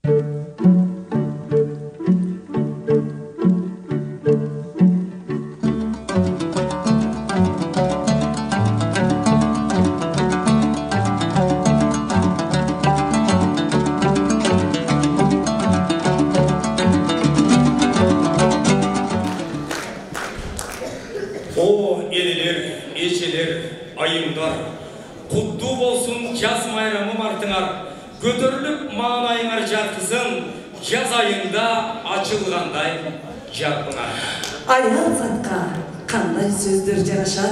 O eliler, eşeler, ayımlar, kutlu bolsun yaz mayramı martınar, götürülüp mağanayınar jarkısın, yaz ayında açılganday jarpınar. Ayal zatqa qanday sözdür jaraşar,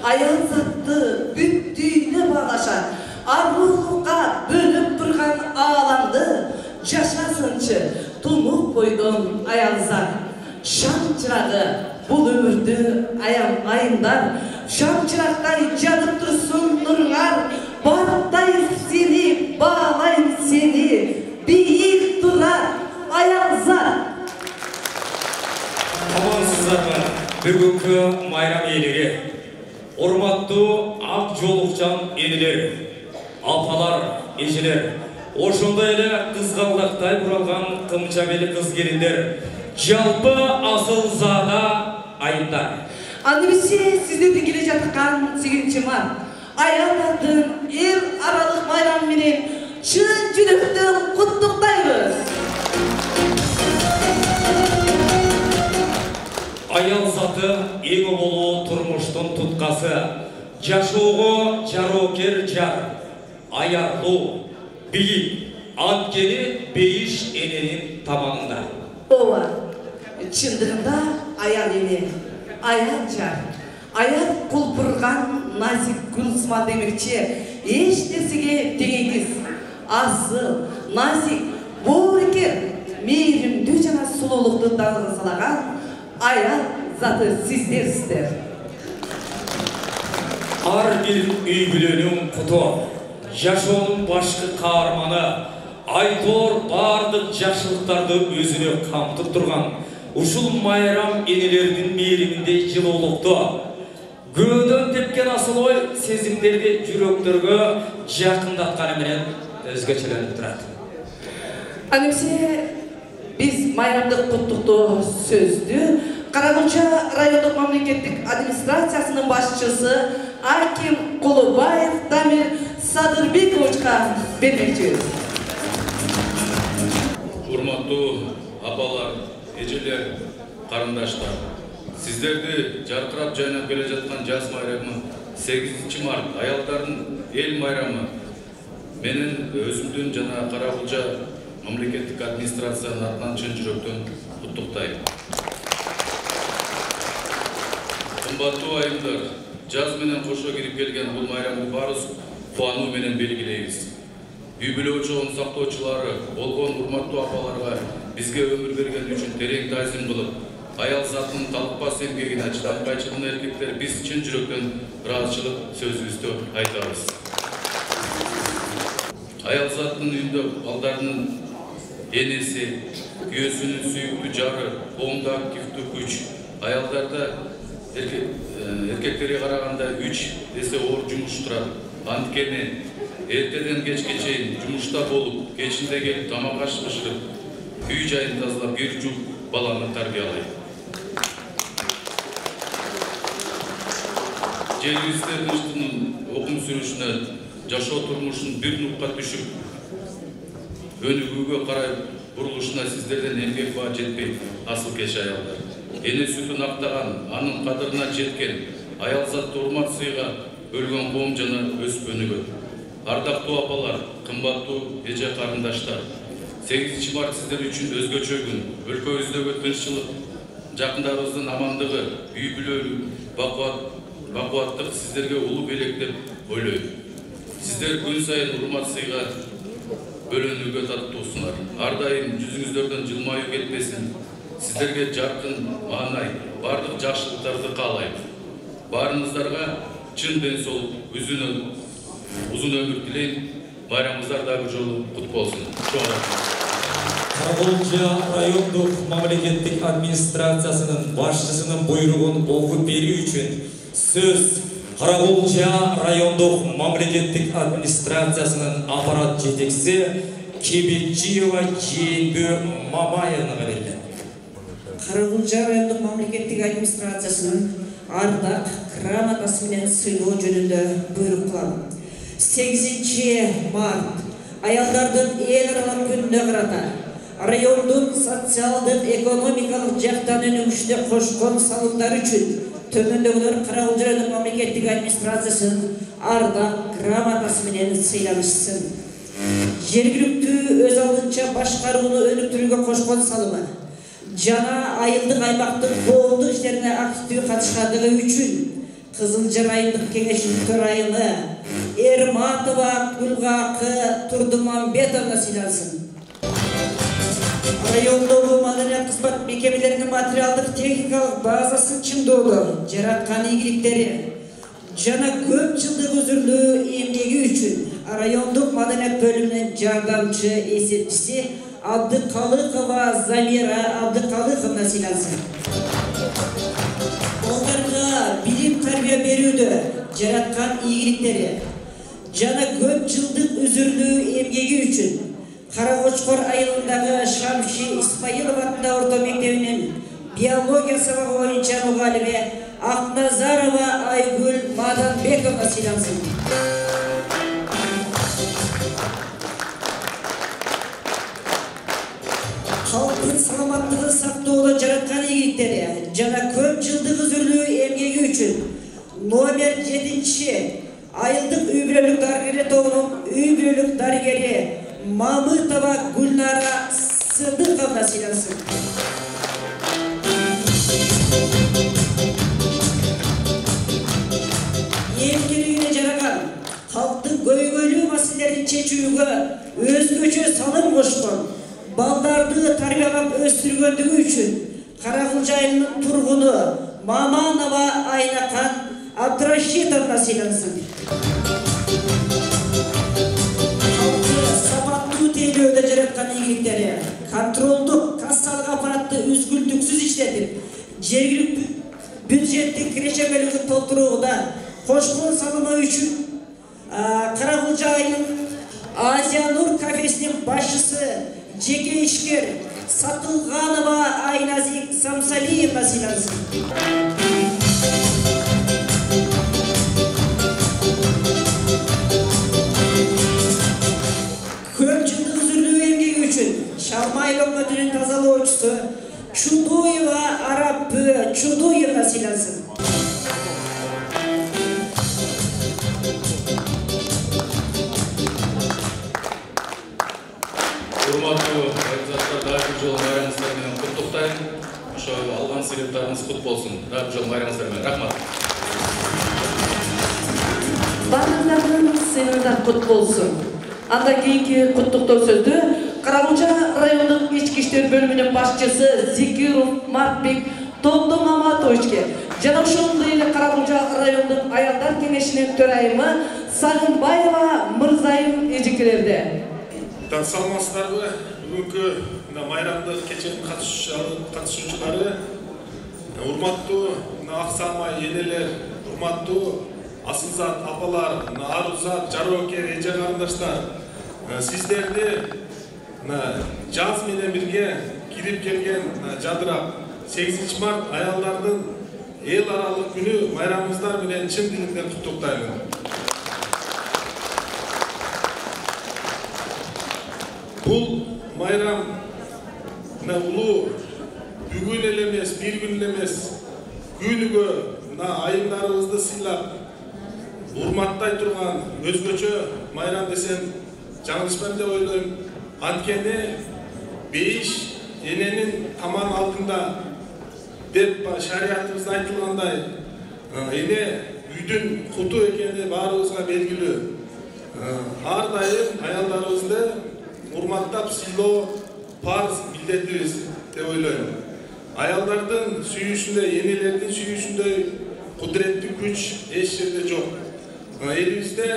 ayal zatты büttüğüne bağlaşar, arruhluqa bölüp turgan ağlamdı, yaşasınçı tunup koydun ayal zat. Şam çırağı bu ömürdü ayamlayınlar, şam çıraqтай yanıp dursun nurlar, bağlayın seni, bağlayın seni, biyik durar ayal zat. Amansızlarga бүгүнкү майрам ээлери, урматтуу ак жолукчан энелер, апалар, эжелер, ошондой эле кызгалдактай буралган кымча бели кыз келиндер, жалпы асыл зада айымдар. Аныбиси сиздердин келе жаткан 8 март аялдардын эл аралык майрамы менен чын жүрөктөн куттуктайбыз. Ayal zаты эң болуу турмуштун туткасы, жашоого жароокер жар, аярлуу, бийик, анткени бейиш эненин тамагында. Ооба, чындыгында аял эне, аял жар, аял кулпурган назик гүлсыман демекчи, эч нерсеге теңейсиз, асыл, назик, боорукер, мээримдүү жана сулуулукту даңгысалаган ayal zatı sizlersizler. Ар бир үй бүлөнүн куту, жашоонун башкы каарманы, айтор бардык жакшылыктарды өзүнө камтып турган ушул майрам энелердин мээриминдей жылуулукту, көөдөн тепкен асыл ой сезимдерди жүрөктөргө жакындатканы менен өзгөчөлөнүп турат. Анемсе biz mayramдык куттуктоо сөздү Каракулча райондук мамлекеттик администрациясынын башчысы Аким Кулубаев Дамир Садырбековичка бермекчибиз. Урматтуу апалар, эжелер, карындаштар, сиздерди жаркырап жайнап келе жаткан жаз майрамы 8 март аялдардын эл майрамы менен өзүмдүн жана Каракулча мамлекеттик администрациянын атынан чын жүрөктөн куттуктайм. Кымбаттуу айымдар, жаз менен кошо кирип келген бул майрамды баарыбыз кубануу менен белгилейбиз. Үй бүлө чогун сактоочулары болгон урматтуу апаларга бизге өмүр берген үчүн терең таазим кылып, аял затынын талыкпас эмгегине чыдамкайчылыгына эркектер биз чын жүрөктөн ыраазычылык сөзүбүздү айтабыз. Аял затынын үйүндө балдарынын энеси, күйөөсүнүн сүйүктүү жары, коомдо активдүү күч, аялдарда эркектерге караганда 3 эсе оор жумуш турат. Анткени эртеден кечке чейин жумушта болуп, кечинде келип тамак аш бышырып, үй жайын тазалап, бир жуп баланы тарбиялайт. Жерибизде тынчтыктын окум сүрүшүнө, жашоо турмушун бир нукка түшүп, өнүгүүгө карай бурулушуна сиздерден эмгек баа жетпей асыл кеч аялдар. Эне сүтүн актаган, анын кадырына жеткен, аял затты урмат сыйга бөлгөн коом жана өсүп өнүгөт. Ардактуу апалар, кымбаттуу эже карындаштар, 8 март сиздер үчүн өзгөчө күн. Өлкөбүздөгү тынччылык, жакындарыбыздын амандыгы, үй бүлөлүк, бакубаттык сиздерге улуу белек деп ойлойм. Сиздер күн сайын урмат сыйга бөлөнүүгө таттуусуңар. Ар дайым жүзүңүздөрдөн жылмаюу кетпесин. Сиздерге жаркын, маанай, бардык жакшылыктарды каалайм. Баарыңыздарга чын ден соолук, узун өмүр тилейм. Байрамыңыздар дагы жолу кут болсун. Каракулча райондук мамлекеттик администрациясынын башчысынын буйругун окуп берүү үчүн сөз Каракулча райондук мамлекеттик администрациясынын аппарат жетекчиси Кебекчиева Жээнбү Мамаевна берилет. Карагулча райондук мамлекеттик администрациясынын ардак грамотасы менен сыйлоо жөнүндө буйрук кылам. 8 март аялдардын эл аралык күнүнө карата райондун социалдык экономикалык жактан өнүгүшүнө кошкон салымдары үчүн төмөндөгүлөр Карагулча райондук мамлекеттик администрациясынын ардак грамотасы менен сыйланышсын. Жергиликтүү өз алдынча башкарууну өнүктүрүүгө кошкон салымы жана айылдык аймактын коомдук иштерине активдүү катышкандыгы үчүн Кызылжар айылдык кеңешинин төрайымы Эрматова Гүлгакы Турдумамбетовна сыйлансын. Райондогу маданият кызмат мекемелеринин материалдык техникалык базасын чыңдоодо жараткан ийгиликтери жана көп жылдык өзүрлүү эмгеги үчүн райондук маданият бөлүмүнүн жардамчы эсепчиси Абдыкалыкова Замира Абдыкалыковна сыйлансын. Балдарга билим тарбия берүүдө жараткан ийгиликтери жана көп жылдык өзүрлүү эмгеги үчүн Каракочкор айылындагы Шамши Исмаилов атындагы орто мектебинин биология сабагы боюнча мугалими Акназарова Айгүл Маданбековна сыйлансын. Халктын саламаттыгын сактоодо жараткан ийгиликтери жана көп жылдык өзүрлүү эмгеги үчүн номер 7 айылдык үй бүлөлүк дарыгери тобунун үй бүлөлүк дарыгери Мамытова Гүлнара Сыдыковна сыйлансын. Эмгегине жараган халктын көйгөйлүү маселелерин чечүүгө өзгөчө салым кошкон балдарды тарбиялап өстүргөндүгү үчүн Карагулча айылынын тургуну Маманова Айнакан Абдрашитовна сыйлансын. Сапаттуу тейлөөдө жараткан ийгиликтери контролдук кассалык аппаратты үзгүлтүксүз иштетип, жергиликтүү бюджеттик кирешемелигин толтурууда кошкон салымы үчүн Карагулча айылынын Азия Нур кафесинин башчысы жеке ишкер Сатылганова Айназик Самсалиевна сыйлансын. Көп жылдык өзүрлүү эмгеги үчүн Шалмай өкмөтүнүн тазалоочусу Чудуева Арапы Чудуевна сыйлансын. Урматтуу айылдастар, дагы жол майрамыңыздар менен куттуктайм. Ошо алган сыйлыктарыңыз кут болсун. Дагы жол майрамыңыздар менен рахмат. Барлыктардын сыйлыктары кут болсун. Анда кийинки куттуктоо сөздү Карагулча райондук ички иштер бөлүмүнүн башчысы Зикиров Мартбек Тондомаматовичке жана ошондой эле Карагулча райондук аялдар кеңешинин төрайымы Сагынбаева Мырзайым эжекелерде. Саламатсыздарбы? Бүгүнкү майрамдын кеченин катышуучулары, урматтуу аксамай энелер, урматтуу асылзат апалар, арузат, жарооке, эже карындаштар, сиздерди жаз менен бирге кирип келген жадырап 8 март аялдардын эл аралык күнү майрамыңыздар менен чын дилимден куттуктаймын. Бул майрам улуу бүгүн эле эмес, бир күн эле эмес, күнүгө айымдарыбызды сыйлап, урматтай турган өзгөчө майрам десем жаңылышпайм деп ойлойм. Анткени бейиш эненин таман алдында деп шариятыбызда айтылгандай, эне үйдүн куту экени баарыбызга белгилүү. Ар дайым аялдарыбызды урматтап сыйлоо парз милдетибиз деп ойлойм. Аялдардын сүйүүсүндө, энелердин сүйүүсүндөй кудуреттүү күч эч жерде жок. Элибизде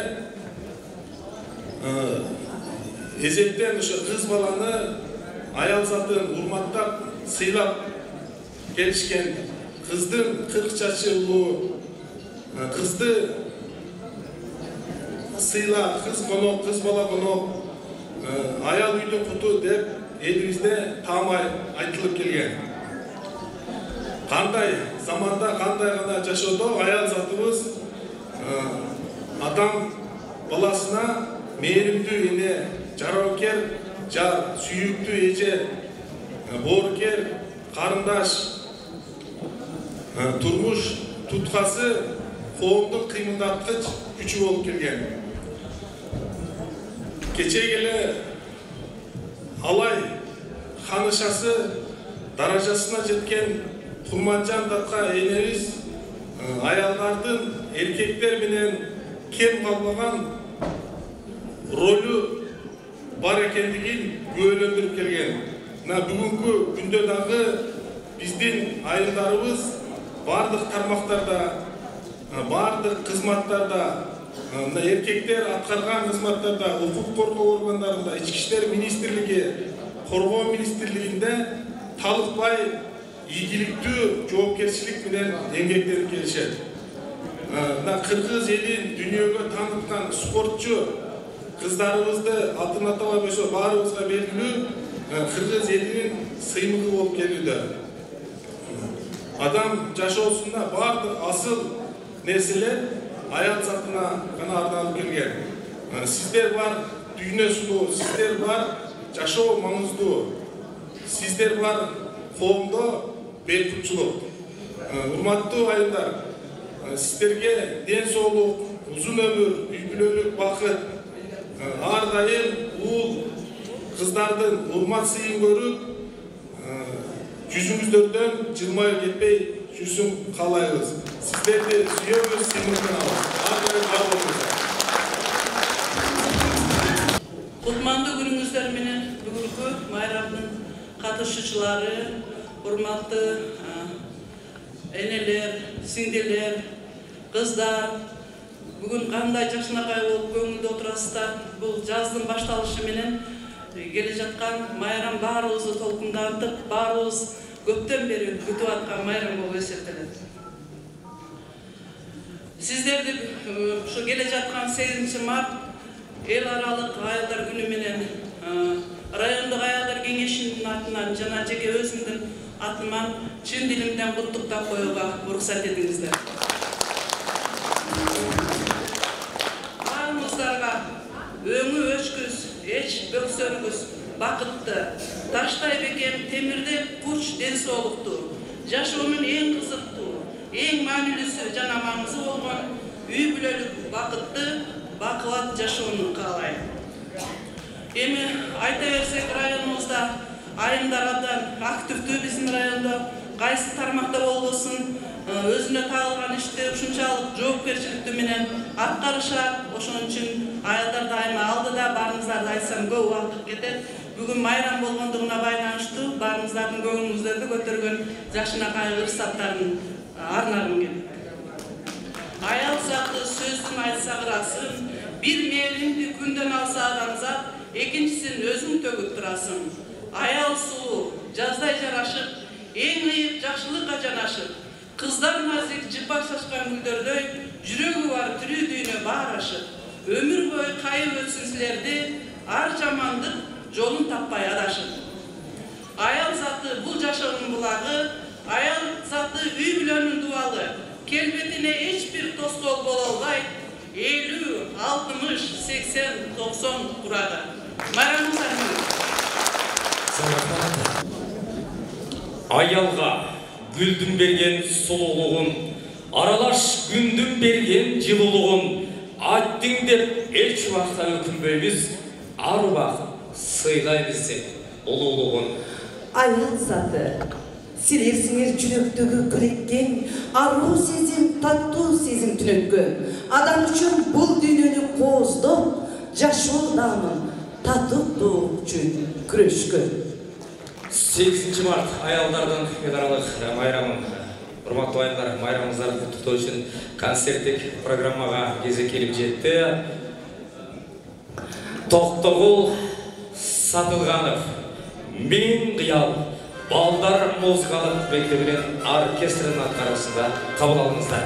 эзектен ошо кыз баланы аял затын урматтап сыйлап келишкен. Кыздын 40 чачы улуу, кызды сыйла, кыз бала конок аял үйдүн куту деп элибизде таамай айтылып келген. Кандай заманда кандай гана жашоодо аял затыбыз адам баласына мээримдүү эне, жароокер жар, сүйүктүү эже, боорукер, карындаш, турмуш туткасы, коомдук кыймылдаткыч күчү болуп келген. Кечеге эле алай ханышасы даражасына жеткен Курманжан датка энебиз аялдардын эркектер менен кем калбаган ролу бар экендигин күбөлөндүрүп келген. Бүгүнкү күндө дагы биздин айылдарыбыз бардык тармактарда, бардык кызматтарда, эркектер аткарган кызматтарда, укук коргоо органдарында, ички иштер министрлиги, коргоо министрлигинде талыкпай ийгиликтүү жоопкерчилик менен эмгектенип келишет. Кыргыз элин дүйнөгө тааныткан спортчу кыздарыбызды атын атабай койсо баарыбызга белгилүү кыргыз элинин сыймыгы болуп келүүдө. Адам жашоосунда бардык асыл нерселер аял затына гана арналып келген. Сиздер бар дүйнө сулуу, сиздер бар жашоо маңыздуу, сиздер бар коомдо бейкутчулук. Урматтуу айылдар, сиздерге ден соолук, узун өмүр, үй бүлөлүк бакыт, ар дайым уул кыздардын урмат сыйын көрүп, жүзүңүздөрдөн жылмайып кетпей жүрсүн каалайбыз. Сиздерди сүйөбүз, сыймыктанабыз. Ар дайым бар болуңуздар. Кутмандуу күнүңүздөр менен бүгүнкү майрамдын катышуучулары, урматтуу энелер, сиңдилер, кыздар, бүгүн кандай жакшынакай болуп көңүлдө отурасыздар. Бул жаздын башталышы менен келе жаткан майрам баарыбызды толкундантып, баарыбыз көптөн бери күтүп аткан майрам болуп эсептелет. Сиздерди ушу келе жаткан 8 март эл аралык аялдар күнү менен райондук аялдар кеңешинин атынан жана жеке өзүмдүн атыман чын дилимден куттуктап коюуга уруксат этиңиздер. Баарыңыздарга өңү өчкүз, эч бөксөрүңүз бакытты, таштай бекем темирдей куч ден соолуктуу, жашоонун эң кызыктуу, эң маанилүүсү жана маңызы болгон үй бүлөлүк бакытты, бакубат жашоону каалайм. Эми айта берсек, районубузда айымдар абдан активдүү. Биздин райондо кайсы тармакта болбосун өзүнө тагылган ишти ушунчалык жоопкерчиликтүү менен аткарышат. Ошон үчүн аялдар дайыма алдыда, баарыңыздарды айтсам көп убакыт кетет. Бүгүн майрам болгондугуна байланыштуу баарыңыздардын көңүлүңүздөрдү көтөргөн жакшынакай ырсаттарын арнагым келет. Аял заты сөздүн айтса кырасың, бир мээримди күндөн алса адамзат, экинчисин өзүң төгүп турасың. Аял суу, жаздай жарашып, эң ыйык жакшылыкка жанашып, кыздар назик жыпак чачкан гүлдөрдөй, жүрөгү бар тирүү дүйнө баар ашып, өмүр бою кайып өтсүн силерди, ар жамандык жолун таппай адашып. Аял заты бул жашоонун булагы, аял заты үй бүлөнүн дубалы, келбетине эч бир тоскоол боло албайт, 50, 60, 80, 90 турады. Майрамыңыздар менен. Аялга гүлдүн берген сулуулугун, аралаш күндүн берген жылуулугун айттың деп эч убакта өкүнбөйбүз, ар убакыт сыйлайбыз деп улуулугун. Аял заты силерсиңер жүрөктөгү киреткен аруу сезим, таттуу сезим түнөткөн. Адам үчүн бул дүйнөнү кооздоп, жашоо наамын татыктуу үчүн күрөшкөн. 8 март аялдардын эл аралык майрамын, урматтуу айылдар, майрамыңыздарды куттуктоо үчүн концерттик программага кезек келип жетти. Токтогул Сатылганов, Мен кыял балдар музыкалык мектебинин оркестринин аткаруусунда кабыл алыңыздар.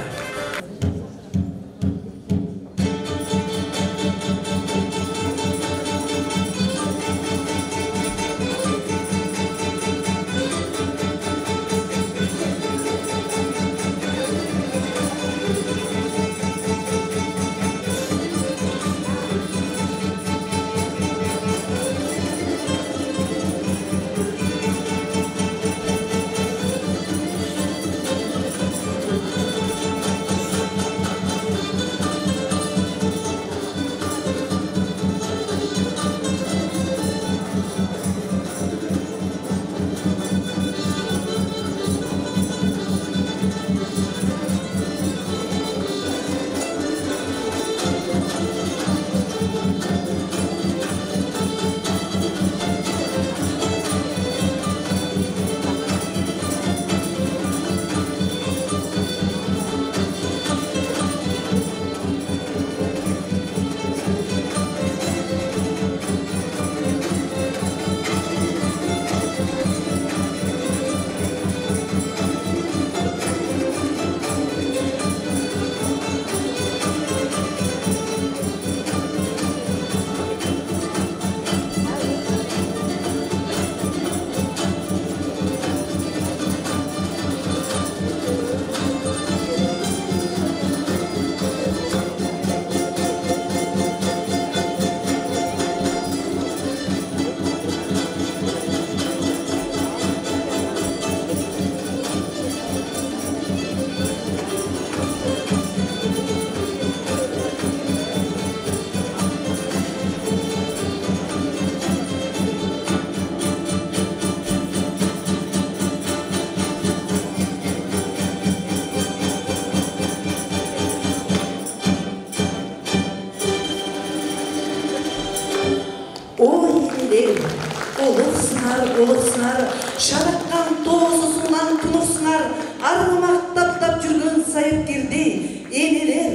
olursunar, şarakkan toğususundan tunursunar, argımak taптап жүргөн сайыпкерди энелер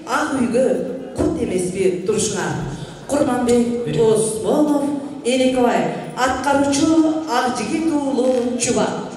ак үйгө кут эмеспи турушуна. Курманбек Осмонов, Элекбай, аткаруучу Акжигит уулу Чубак.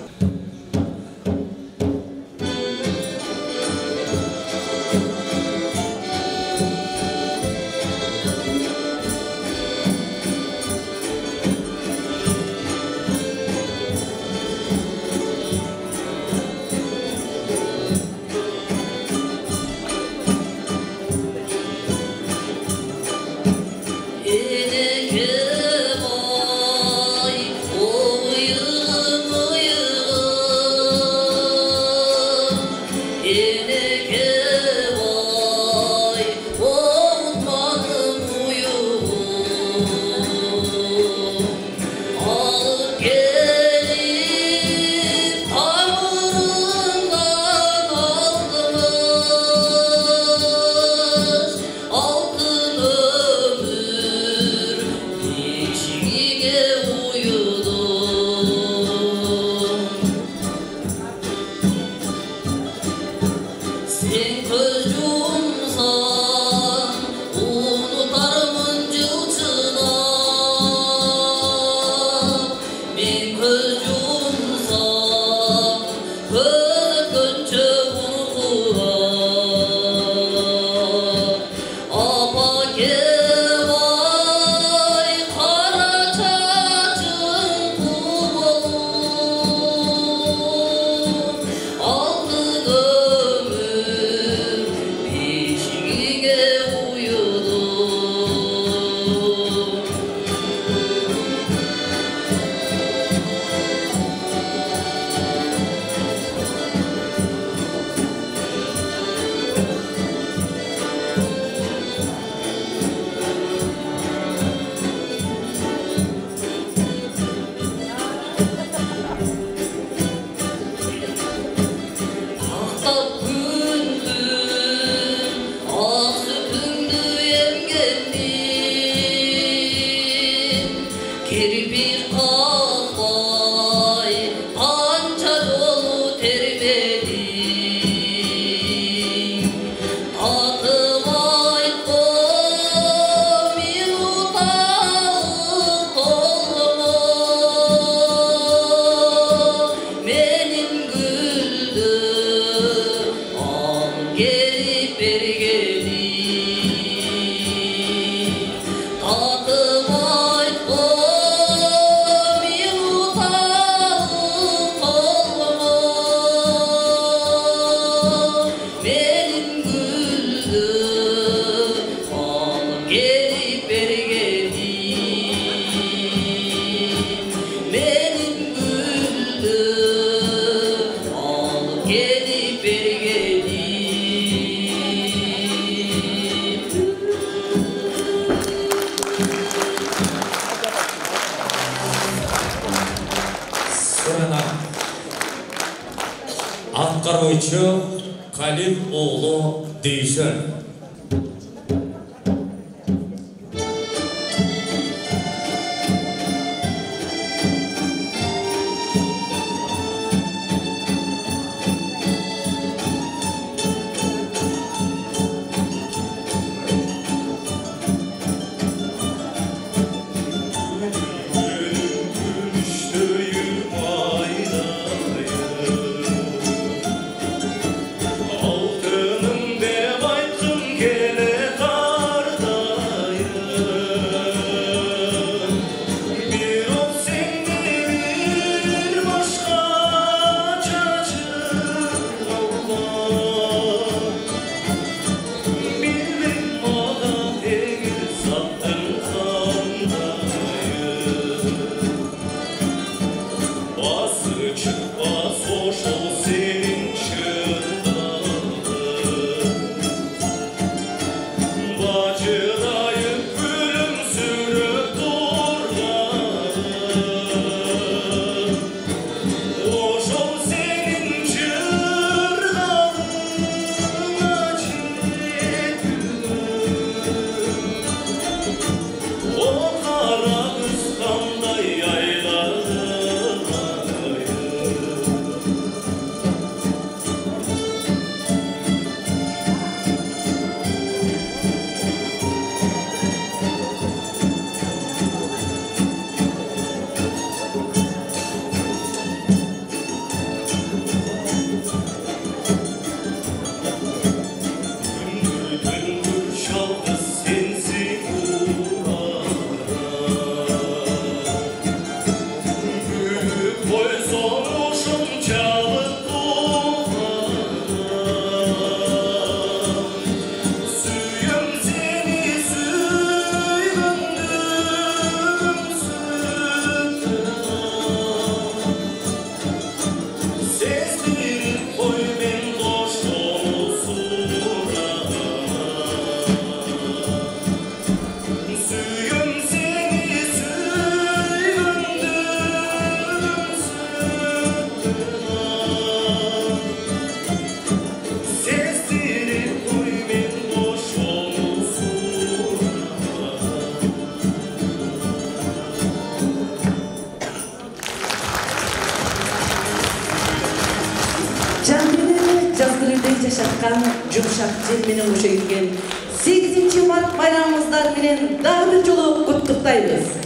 Atkarucu Kalip oğlu Değişen. Altınım dev aytqın жашаткан жумшак жел менен кошо кеткен 8-Mart bayramыңыздар менен дагы бир жолу куттуктайбыз.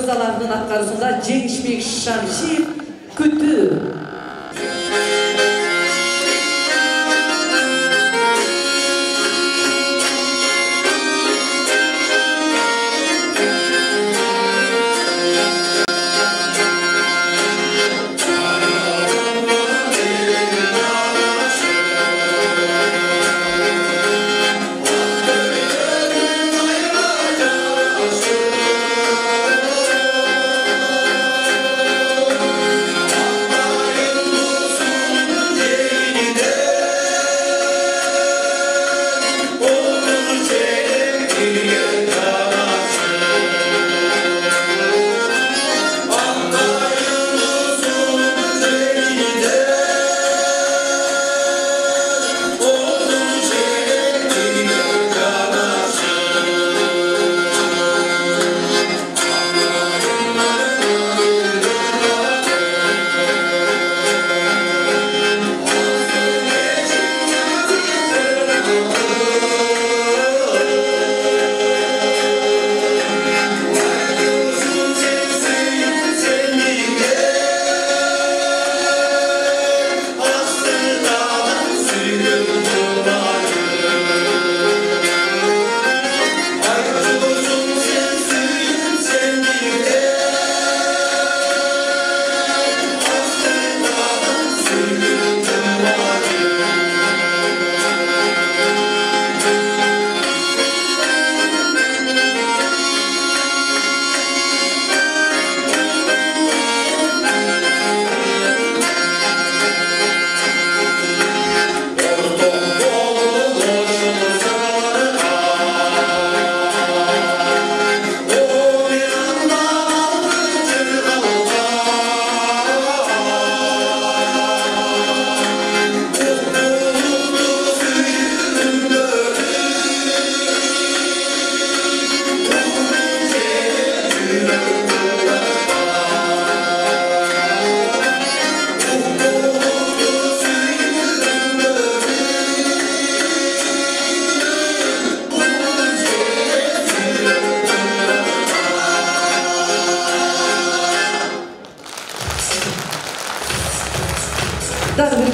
мырзалардын аткарысында Жеңишбек Шамшиев күтүү. Bye.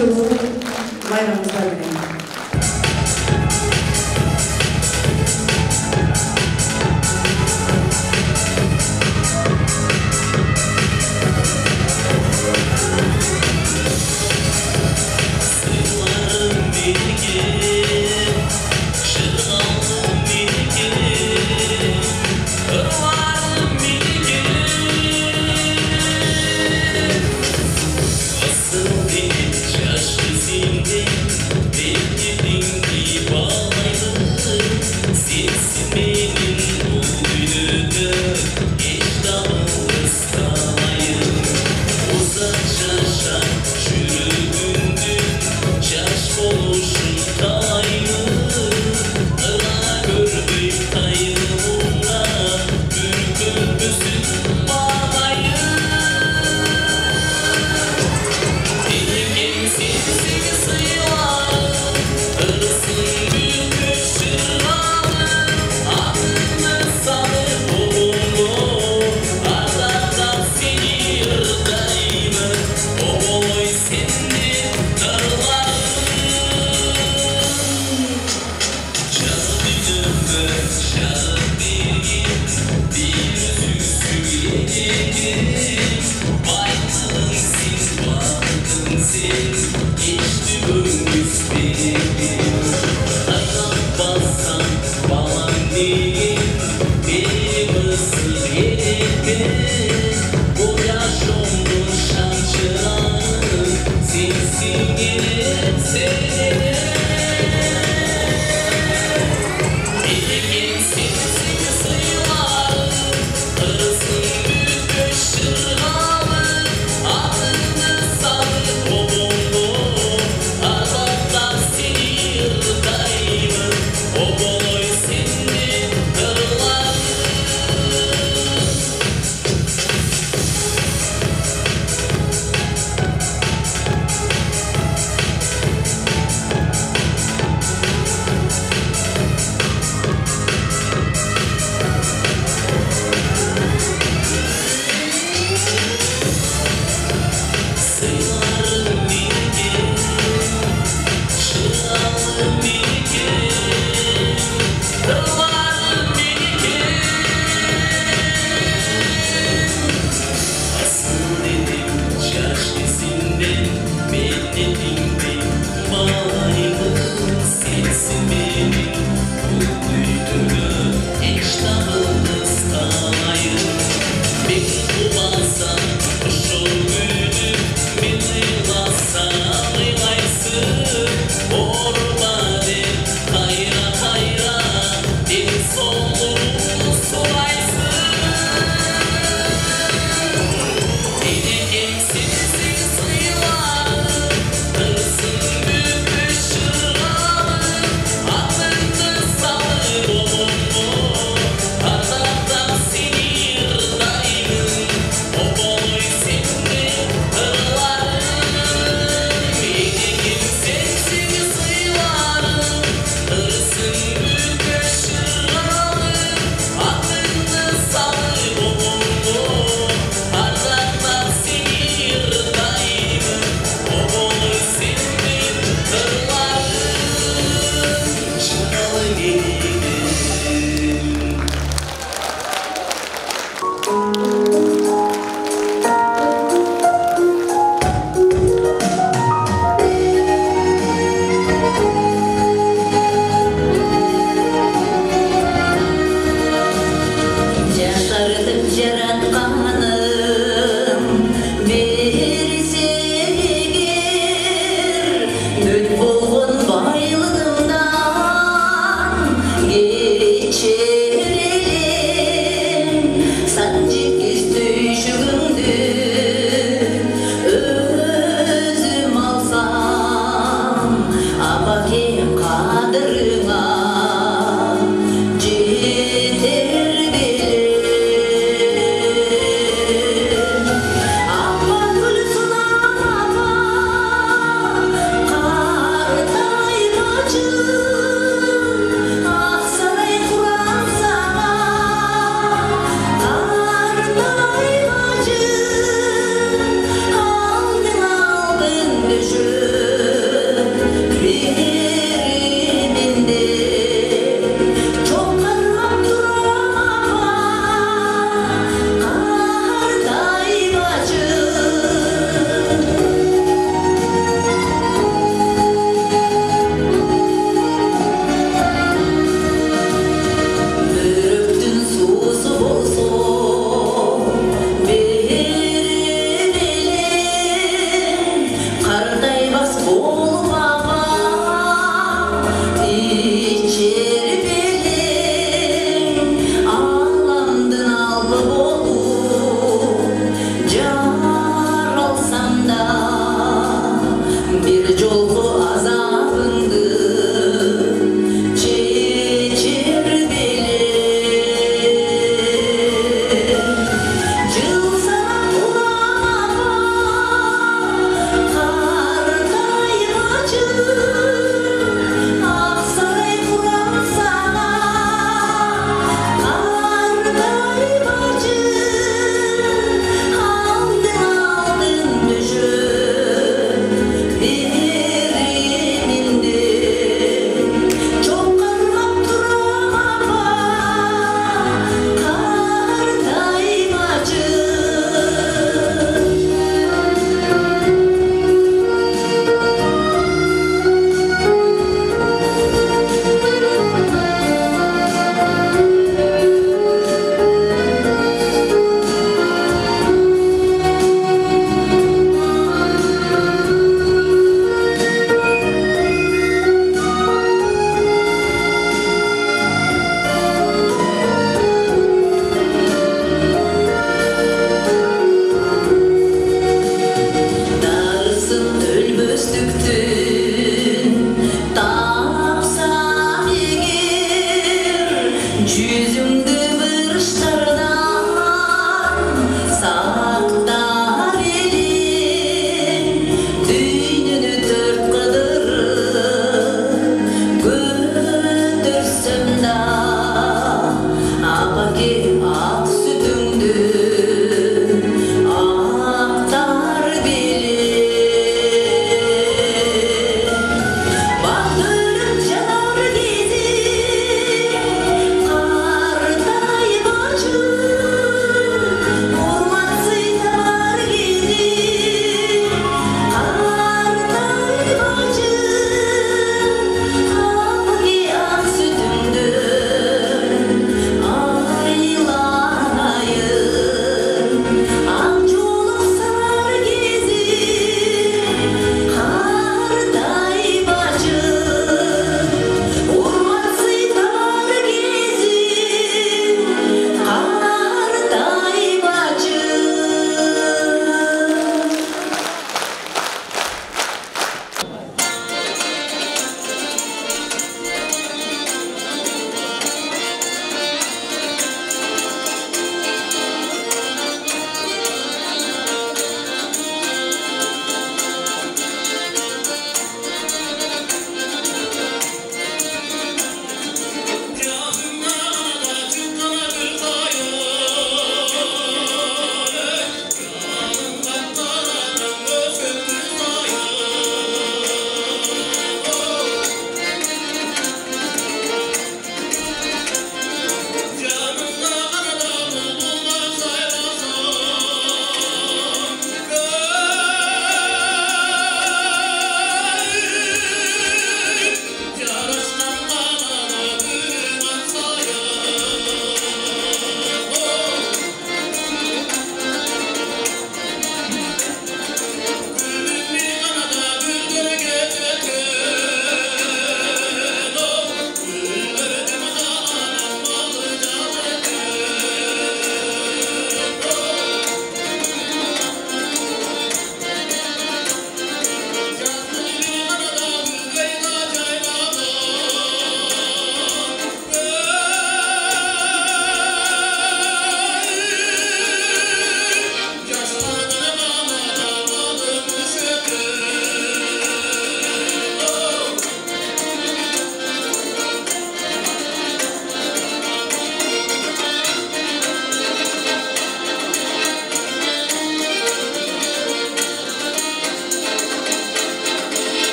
жолу байрамыңыздар менен.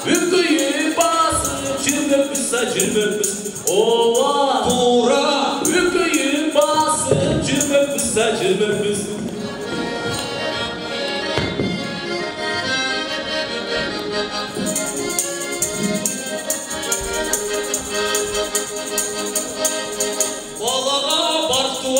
Üküyü basıp жүрмөкпүз ооба туура үкүйү басып жүрмөкпүз балага бактуу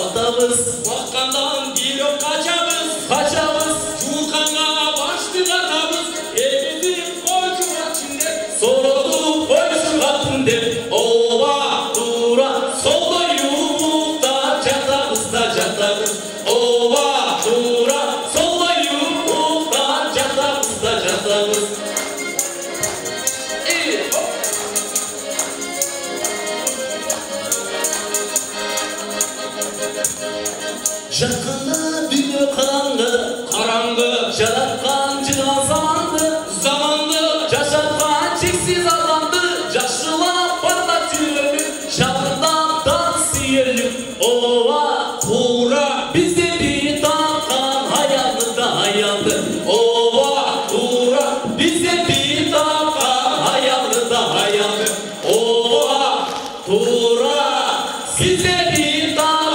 атабыз баккандан кийин качабыз жуурканга башты катабыз элибиздин койчугачын деп сороду койчугатын деп ооба туура солдо юлукта жатабыз ооба туура солдо юлукта жатабыз Жақында дүние қараңғы жаратқан жиған заманды жашатқан шексіз адамды жақшылап барлап жүрерлік шабындап таныс ерлік ооба тура бізде бір тапқан аялды ооба тура бізде бір тапқан аялды ооба тура бізде бір тапқан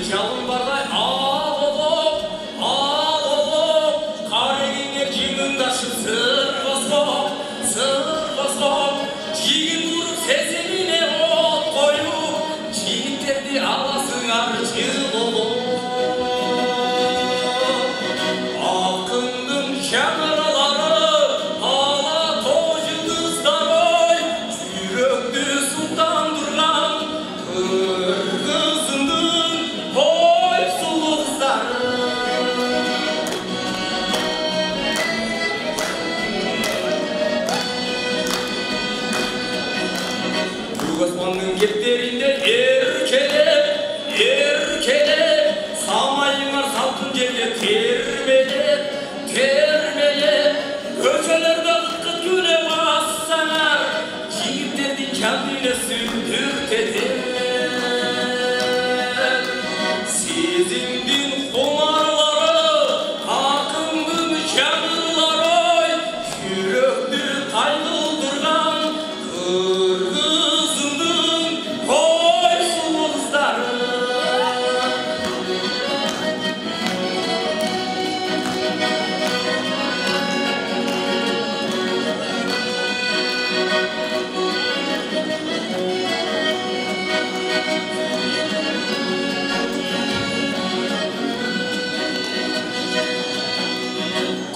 жалын бардай ал олып, қарегенге кимін дашып сыр қосып, жигін ұрып сезіміне от қойып, жигіттерді аласыңар жыл болып. Ақындың шаңыралары, ала той жұлдыздар ой, жүректі сұлтандырған қырғызымның ой сұлу қыздары. Көк аспанның кептерінде еркелеп, самайыңар салқын жерге термелеп, көшелерді ыққыт күле бассаңар, жігіттердің кәндіне сүртетер. Сезімдің құмарлары, ақындың шаңырлары ой, жүректі қайғылдырған қырғызымның ой сұлу қыздары.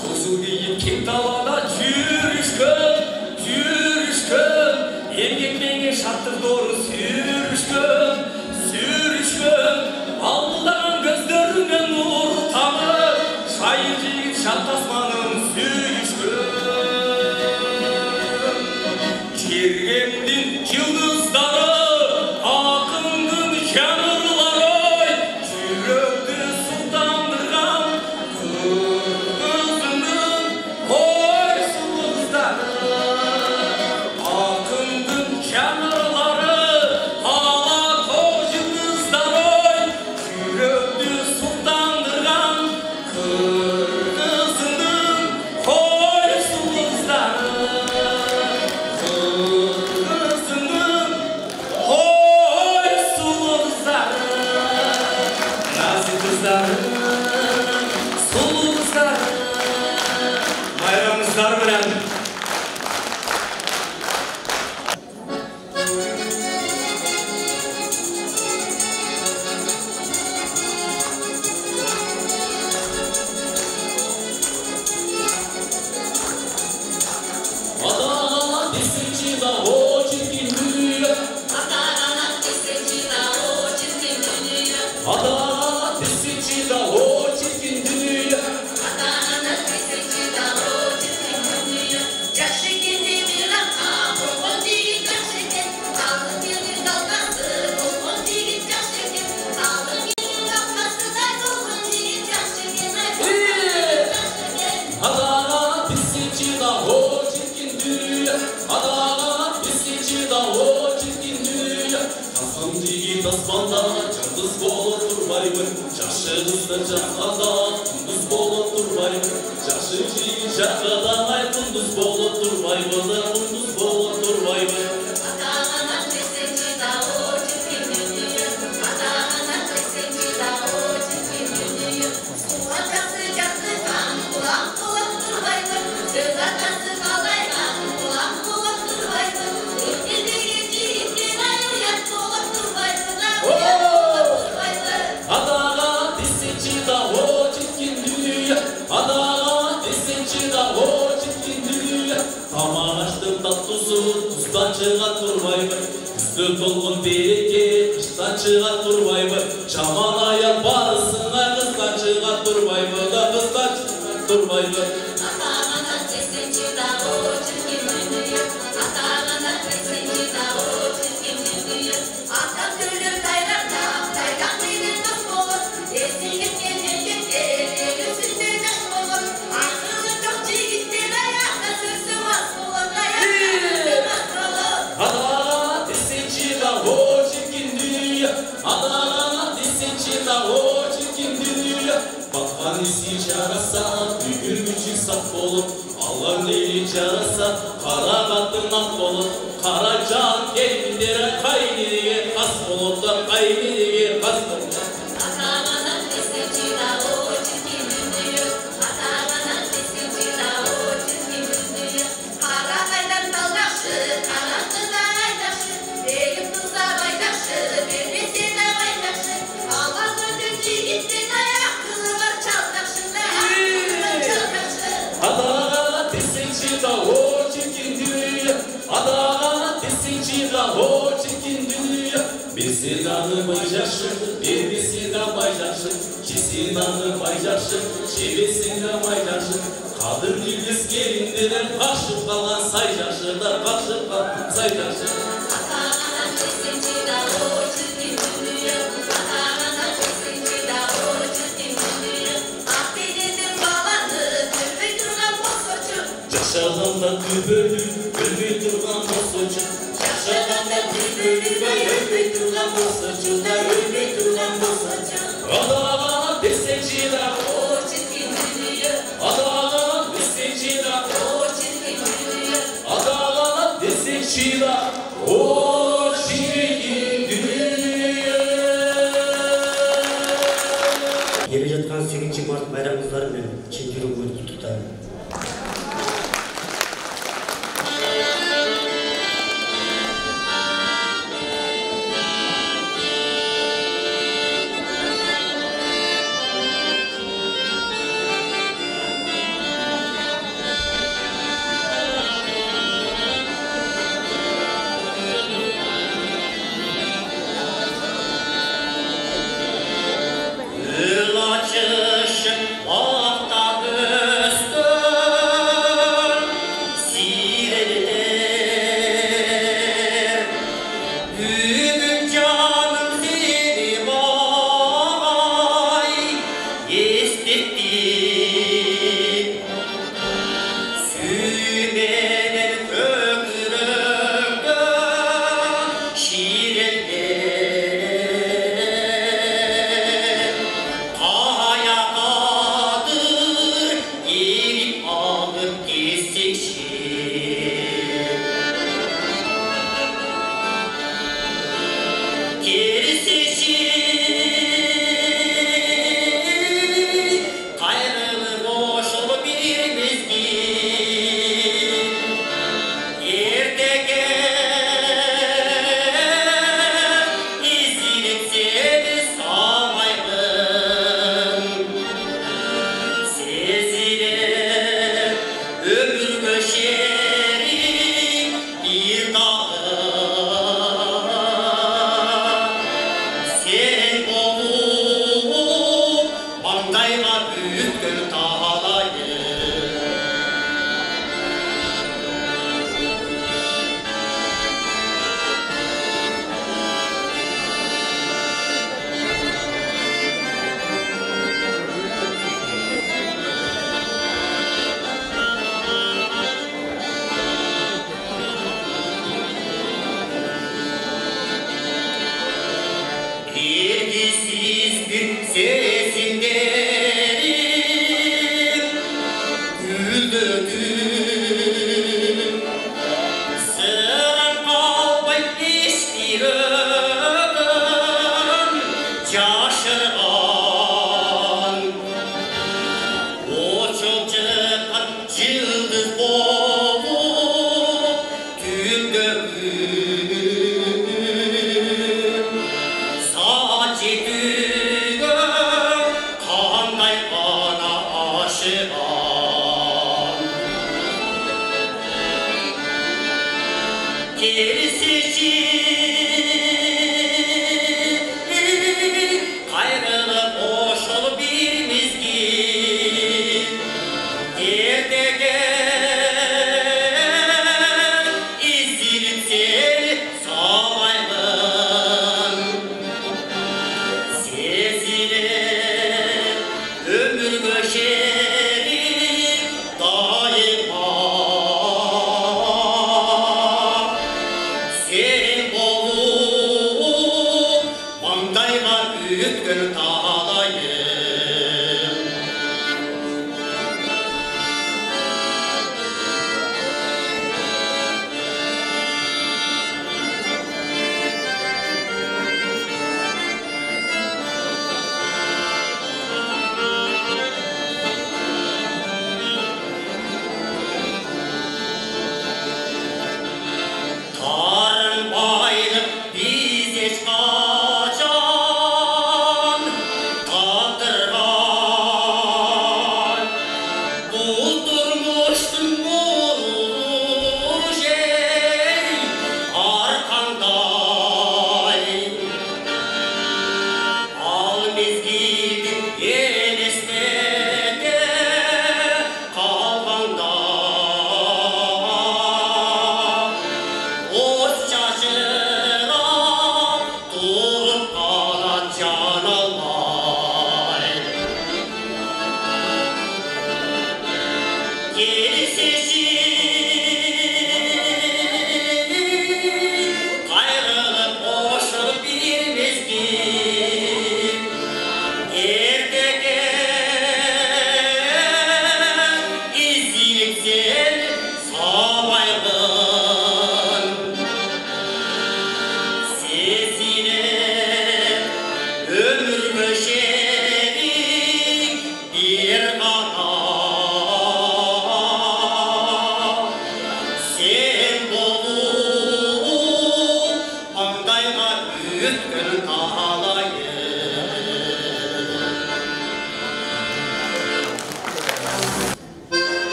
Қызыл киіп кең далада жүрішкін, еңбекпенен шаттық доры сүрішкін, балбылдаған көздерінен нұр тамыр, шайыр жігіт шаттасманын сүйішкін. Кергендің жылдыздары, ақындың шаңырлары ой, жүректі сұлтандырған қырғызымның ой сұлу қыздары. Ақындың шаңырлары, ала той жұлдыздар ой, жүректі сұлтандырған қырғызымның ой сұлу қыздары. Қырғызымның ой сұлу қыздары. Нәзік қыздары, сұлу қыздары. Байрамыңыздар білән. Ата-ана десеңші да о жеткен дүние, ата-ана десеңші да о жеткен дүние, ата-ана десеңші да о жеткен дүние, ата-ана десеңші да о жеткен дүние. Жақсы кенде мираққа болған жігіт жақсы екен, қалың елдің қалқасы болған жігіт жақсы екен, қалың елдің қалқасыдай болған жігіт жақсы екен, ай жақсы екен. Ата-ана десеңші да о жеткен дүние, ата-ана десеңші да о жеткен дүние. Қасым жігіт аспанда жұлдыз болып тұрмаймын, жақсы қызды жаққанда құндыз болып тұрмаймын, жақсы жігіт жаққанда ай құндыз болып тұрмаймын, құндыз болып тұрмаймын. Ата-ана десеңші да о жеткен дүние, ата-ана десеңші да о жеткен дүние. Суға жақсы жақсыған құлақ болып тұрмаймын, сөз атасы қалайған құлақ болып тұрмаймын, ертедегі жігіттен ай ұят болып тұрмаймын, ай ұят болып тұрмаймын. Ата-ана десеңші да о жеткен дүние, ата-ана десеңші да о жеткен дүние. Тамақ аштың таттысы тұздан шыға тұрмаймын, күзді толқын береке қыштан шыға тұрмаймын, жаман аяқ барысыңа қыздан шыға тұрмаймын, қыздан шыға тұрмаймын. Ата-ана десеңші да о жеткен дүние, ата-ана десеңші да о жеткен дүние. Атам төлер тайрақтап, тайрақ менен тас болып, есіл кеткен еркектер, елесінде жас болып, ақылы жоқ жігіттер аяқта сөзі мас болып, аяқта сөзі мас болып. Ата-ана десеңші да о жеткен дүние, ата-ана десеңші да о жеткен дүние. Батқан есі жараса, үйір күшік сақ болып, алған лейли жараса, қара қаттың ақ болып, қара жан келіндері қайнеге қас болып, қайнеге қас болып. жашы, бербесиңе бай жашы, жесең даны бай жашы, жебесиңе май жашы. Қадірлі біз келіндерін қашып қалған сай жашыда, қашып қалған сай жашы. Атағанан бесінші да о жүрген дүние, атағанан бесінші да о жүрген дүние. Ақтегенің баланы көрмей тұрған бос очу. Жашағанда күбөлі, өлмей тұрған бос очу. Жашағанда күбөлі, өлмей тұрған бос очу, өлмей тұрған бос очу. Атағанан бесінші да О жүрген дүние, атағанан бесінші да о жүрген дүние. атағанан бесінші да о жүрген дүние. Келе жатқан 8 март байрамыңыздар мен шын жүрегіммен құттықтаймын. Tarım baylık biz eş kaçan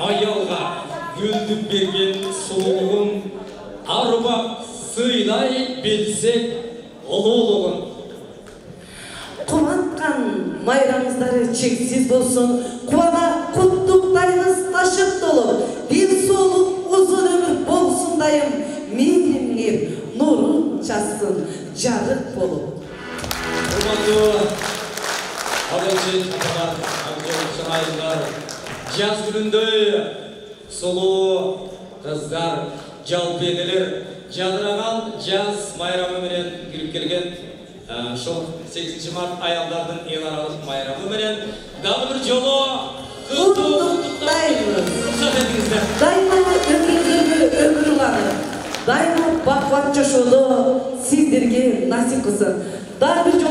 Ayalga güldüp bergen suluğun arba sыйлай bilsek oluluğun. Кубаткан майрамыңыздары чексиз болсун. Кубана куттуктарыңыз ташып толуп, ден соолук узун өмүр болсун дайым. Мейримңер нурун чачсын, жарык болуп. Урматтуу Абылжит Атаман, Абылжит Шанайын айылдар, жаз күнүндөй сулуу кыздар, жалпенелер жадыраган жаз майрамы менен кирип келген. Ошол 8 март аялдардын эл аралык майрамы менен дагы бир жолу Құттықтаймыз. Дайыма өміріңізді өмір уланы. Дайыма бақуат жашоодо сиздерге насип кылсын. Дагы бир